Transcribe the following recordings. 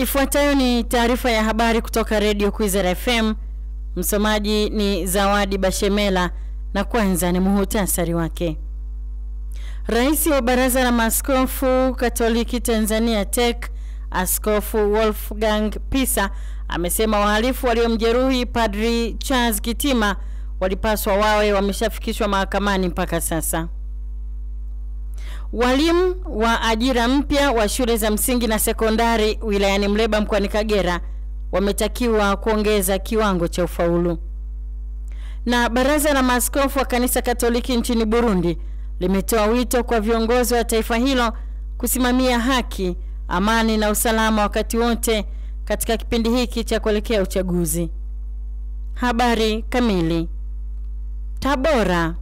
Ifuatayo ni taarifa ya habari kutoka Radio Kwizera FM. Msomaji ni Zawadi Bashemela na kwanza ni muhutasari wake. Rais wa Baraza la Maaskofu Katoliki Tanzania TEC, Askofu Wolfgang Pisa, amesema wahalifu waliomjeruhi Padri Charles Kitima walipaswa wawe wameshafikishwa mahakamani mpaka sasa. Walimu wa ajira mpya wa shule za msingi na sekondari wilayani Mleba mkoani Kagera wametakiwa kuongeza kiwango cha ufaulu. Na Baraza la Maaskofu wa Kanisa Katoliki nchini Burundi limetoa wito kwa viongozi wa taifa hilo kusimamia haki, amani na usalama wakati wote katika kipindi hiki cha kuelekea uchaguzi. Habari kamili. Tabora.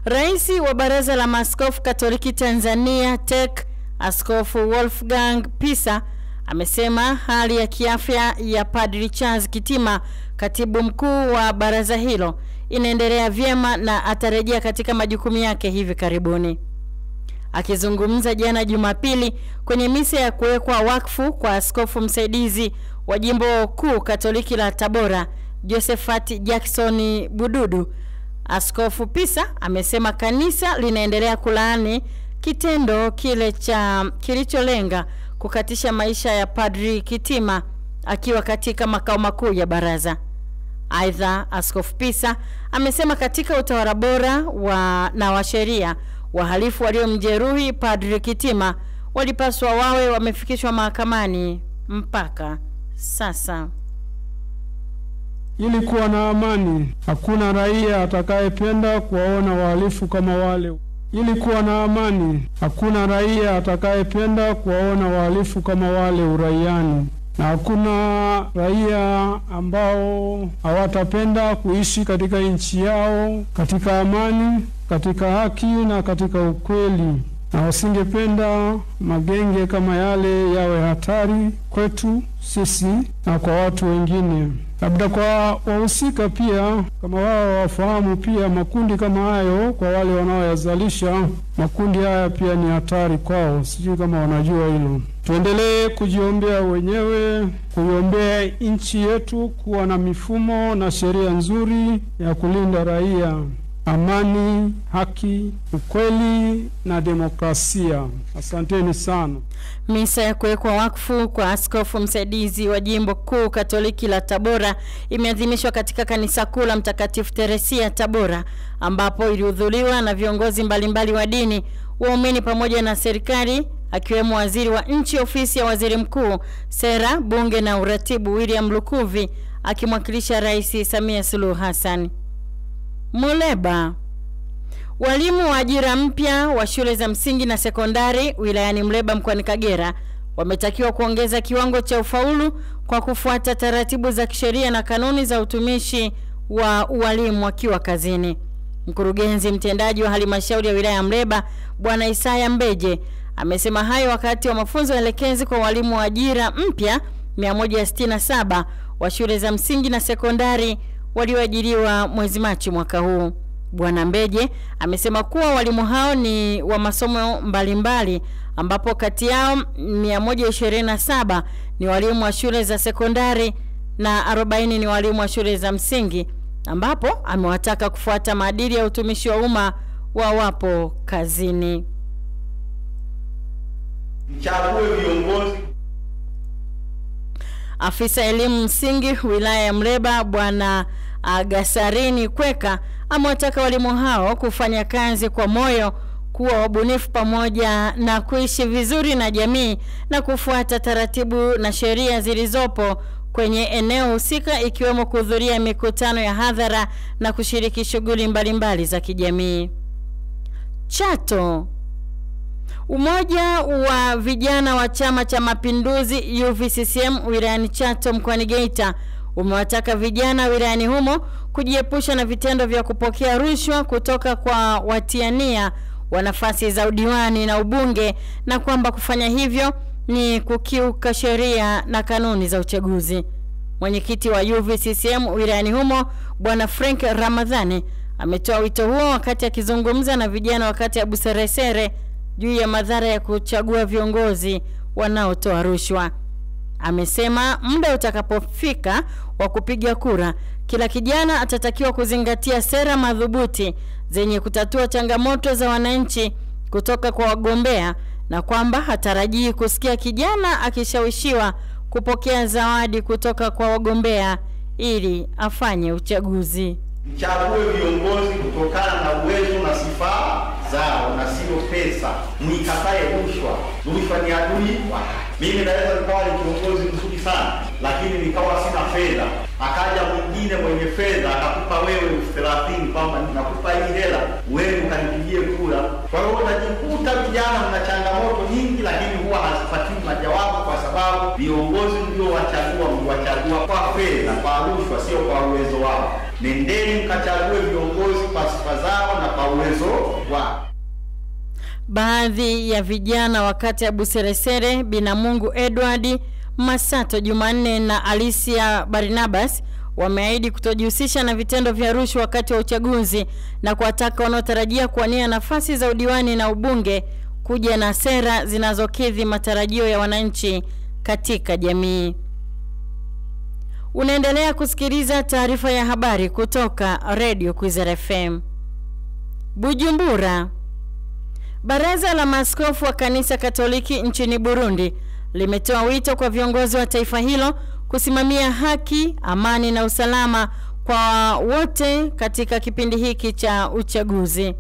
Rais wa Baraza la Maaskofu Katoliki Tanzania TEC, Askofu Wolfgang Pisa, amesema hali ya kiafya ya Padri Charles Kitima, katibu mkuu wa baraza hilo, inaendelea vyema na atarejea katika majukumu yake hivi karibuni. Akizungumza jana Jumapili kwenye misa ya kuwekwa wakfu kwa askofu msaidizi wa Jimbo Kuu Katoliki la Tabora, Josephat Jackson Bududu, Askofu Pisa amesema kanisa linaendelea kulaani kitendo kile kilicholenga kukatisha maisha ya Padri Kitima akiwa katika makao makuu ya baraza. Aidha, Askofu Pisa amesema katika utawala bora wa sheria, wahalifu waliomjeruhi Padri Kitima walipaswa wawe wamefikishwa mahakamani mpaka sasa. Ili kuwa na amani, hakuna raia atakayependa kuwaona wahalifu kama wale. Ili kuwa na amani, hakuna raia atakayependa kuwaona wahalifu kama wale uraiani. Na hakuna raia ambao hawatapenda kuishi katika nchi yao katika amani, katika haki na katika ukweli. Na wasingependa magenge kama yale yawe hatari kwetu sisi na kwa watu wengine. Labda kwa wahusika pia, kama wao wafahamu pia makundi kama hayo, kwa wale wanaoyazalisha makundi haya pia ni hatari kwao. Sijui kama wanajua hilo. Tuendelee kujiombea wenyewe, kuiombea nchi yetu kuwa na mifumo na sheria nzuri ya kulinda raia, amani, haki, ukweli na demokrasia. Asanteni sana. Misa ya kuwekwa wakfu kwa askofu msaidizi wa Jimbo Kuu Katoliki la Tabora imeadhimishwa katika kanisa kuu la Mtakatifu Teresia Tabora, ambapo ilihudhuriwa na viongozi mbalimbali wa dini, waumini pamoja na serikali, akiwemo waziri wa nchi ofisi ya waziri mkuu, sera, bunge na uratibu William Lukuvi, akimwakilisha Rais Samia Suluhu Hassan. Muleba. Walimu wa ajira mpya wa shule za msingi na sekondari wilayani Mleba mkoani Kagera wametakiwa kuongeza kiwango cha ufaulu kwa kufuata taratibu za kisheria na kanuni za utumishi wa walimu wakiwa kazini. Mkurugenzi mtendaji wa halmashauri ya wilaya ya Mleba, Bwana Isaya Mbeje, amesema hayo wakati wa mafunzo elekezi kwa walimu wa ajira mpya 167 wa shule za msingi na sekondari walioajiriwa mwezi Machi mwaka huu. Bwana Mbeje amesema kuwa walimu hao ni wa masomo mbalimbali, ambapo kati yao 127 ni walimu wa shule za sekondari na 40 ni walimu wa shule za msingi, ambapo amewataka kufuata maadili ya utumishi wa umma wawapo kazini. Mchague viongozi. Afisa elimu msingi wilaya ya Mleba Bwana Gasarini Kweka amewataka walimu hao kufanya kazi kwa moyo, kuwa wabunifu pamoja na kuishi vizuri na jamii na kufuata taratibu na sheria zilizopo kwenye eneo husika, ikiwemo kuhudhuria mikutano ya hadhara na kushiriki shughuli mbalimbali za kijamii. Chato. Umoja wa vijana wa Chama cha Mapinduzi UVCCM wilayani Chato mkoani Geita umewataka vijana wilayani humo kujiepusha na vitendo vya kupokea rushwa kutoka kwa watiania wa nafasi za udiwani na ubunge, na kwamba kufanya hivyo ni kukiuka sheria na kanuni za uchaguzi. Mwenyekiti wa UVCCM wilayani humo Bwana Frank Ramadhani ametoa wito huo wakati akizungumza na vijana wakati ya Buseresere juu ya madhara ya kuchagua viongozi wanaotoa rushwa. amesema muda utakapofika wa kupiga kura, kila kijana atatakiwa kuzingatia sera madhubuti zenye kutatua changamoto za wananchi kutoka kwa wagombea, na kwamba hatarajii kusikia kijana akishawishiwa kupokea zawadi kutoka kwa wagombea ili afanye uchaguzi. Mchague viongozi kutokana na uwezo na sifa zao na sio pesa. Mnikatae rushwa. Rushwa ni adui wa haki. Mimi naweza nikawa ni kiongozi mzuri sana, lakini nikawa sina fedha. Akaja mwingine mwenye fedha akakupa wewe 30 kwamba ninakupa hii hela, wewe ukanipigie kura. Kwa hiyo unajikuta vijana mna changamoto nyingi, lakini huwa hazipatiwi majawabu kwa sababu viongozi ndio wachagua kwa fedha, kwa rushwa, sio kwa uwezo wao. Nendeni mkachague viongozi kwa sifa zao na kwa uwezo wao. Baadhi ya vijana wakati ya Buseresere, Binamungu Edward, Masato Jumanne na Alicia Barnabas wameahidi kutojihusisha na vitendo vya rushwa wakati wa uchaguzi, na kuwataka wanaotarajia kuwania nafasi za udiwani na ubunge kuja na sera zinazokidhi matarajio ya wananchi katika jamii. Unaendelea kusikiliza taarifa ya habari kutoka Radio Kwizera FM. Bujumbura. Baraza la Maaskofu wa Kanisa Katoliki nchini Burundi limetoa wito kwa viongozi wa taifa hilo kusimamia haki, amani na usalama kwa wote katika kipindi hiki cha uchaguzi.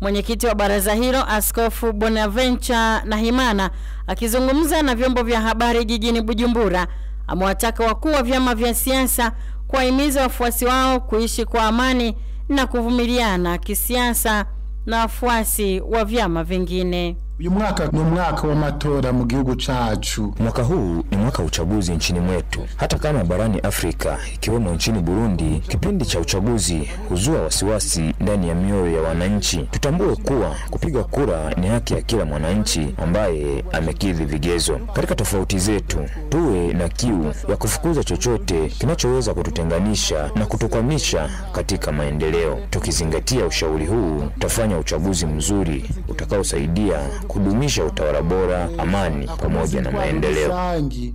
Mwenyekiti wa baraza hilo, Askofu Bonaventure Nahimana, akizungumza na vyombo vya habari jijini Bujumbura, amewataka wakuu wa vyama vya siasa kuwahimiza wafuasi wao kuishi kwa amani na kuvumiliana kisiasa na wafuasi wa vyama vingine. Uyu mwaka ni mwaka wa matora mu gihugu cacu. Mwaka huu ni mwaka uchaguzi nchini mwetu. Hata kama barani Afrika ikiwemo nchini Burundi, kipindi cha uchaguzi huzua wasiwasi ndani ya mioyo ya wananchi. Tutambue kuwa kupiga kura ni haki ya kila mwananchi ambaye amekidhi vigezo. Katika tofauti zetu, tuwe na kiu ya kufukuza chochote kinachoweza kututenganisha na kutukwamisha katika maendeleo. Tukizingatia ushauri huu, tutafanya uchaguzi mzuri utakaosaidia kudumisha utawala bora, amani pamoja na maendeleo.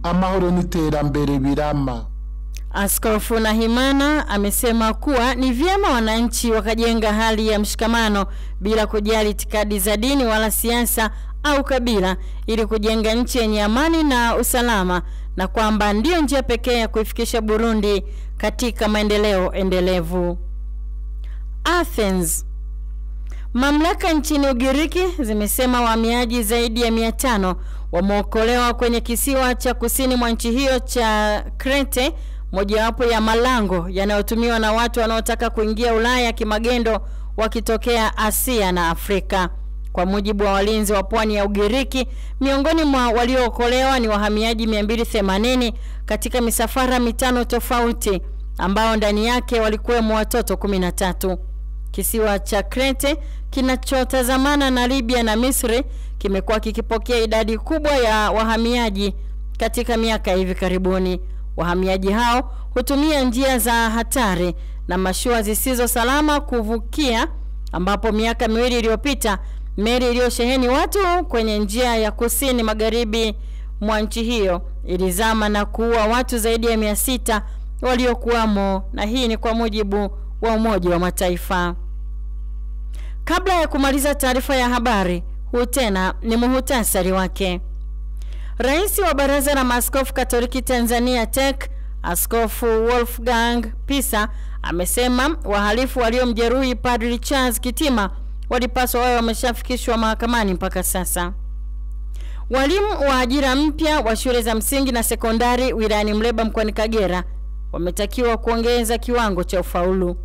Amahoro n'iterambere birama. Askofu Nahimana amesema kuwa ni vyema wananchi wakajenga hali ya mshikamano bila kujali itikadi za dini wala siasa au kabila, ili kujenga nchi yenye amani na usalama, na kwamba ndio njia pekee ya kuifikisha Burundi katika maendeleo endelevu. Athens. Mamlaka nchini Ugiriki zimesema wahamiaji zaidi ya 500 wameokolewa kwenye kisiwa cha kusini mwa nchi hiyo cha Crete, mojawapo ya malango yanayotumiwa na watu wanaotaka kuingia Ulaya kimagendo wakitokea Asia na Afrika. Kwa mujibu wa walinzi wa pwani ya Ugiriki, miongoni mwa waliookolewa ni wahamiaji 280 katika misafara 5 tofauti, ambao ndani yake walikuwemo watoto 13. Kisiwa cha Crete kinachotazamana na Libya na Misri kimekuwa kikipokea idadi kubwa ya wahamiaji katika miaka hivi karibuni. Wahamiaji hao hutumia njia za hatari na mashua zisizo salama kuvukia, ambapo miaka 2 iliyopita meli iliyosheheni watu kwenye njia ya kusini magharibi mwa nchi hiyo ilizama na kuua watu zaidi ya 600 waliokuwamo, na hii ni kwa mujibu wa Umoja wa Mataifa. Kabla ya kumaliza taarifa ya habari, huu tena ni muhtasari wake. Rais wa Baraza la Maaskofu Katoliki Tanzania TEC, Askofu Wolfgang Pisa, amesema wahalifu waliomjeruhi Padri Charles Kitima walipaswa wawe wameshafikishwa mahakamani mpaka sasa. Walimu wa ajira mpya wa shule za msingi na sekondari wilayani Mleba mkoani Kagera wametakiwa kuongeza kiwango cha ufaulu.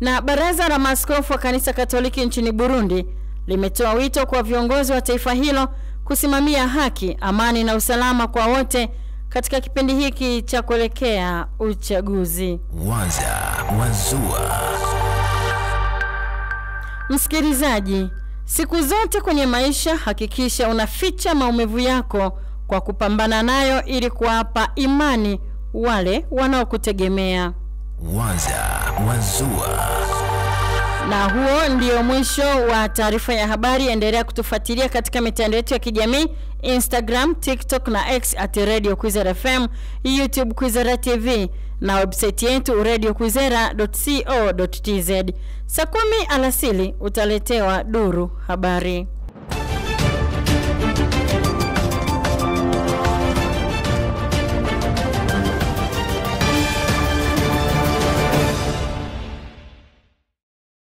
Na Baraza la Maaskofu wa Kanisa Katoliki nchini Burundi limetoa wito kwa viongozi wa taifa hilo kusimamia haki, amani na usalama kwa wote katika kipindi hiki cha kuelekea uchaguzi. Waza Wazua. Msikilizaji, siku zote kwenye maisha hakikisha unaficha maumivu yako kwa kupambana nayo ili kuwapa imani wale wanaokutegemea. Waza Wazua. Na huo ndio mwisho wa taarifa ya habari. Endelea kutufuatilia katika mitandao yetu ya kijamii, Instagram, TikTok na X @Radio Kwizera FM, YouTube Kwizera TV na website yetu radiokwizera.co.tz. Saa 10 alasili utaletewa duru habari.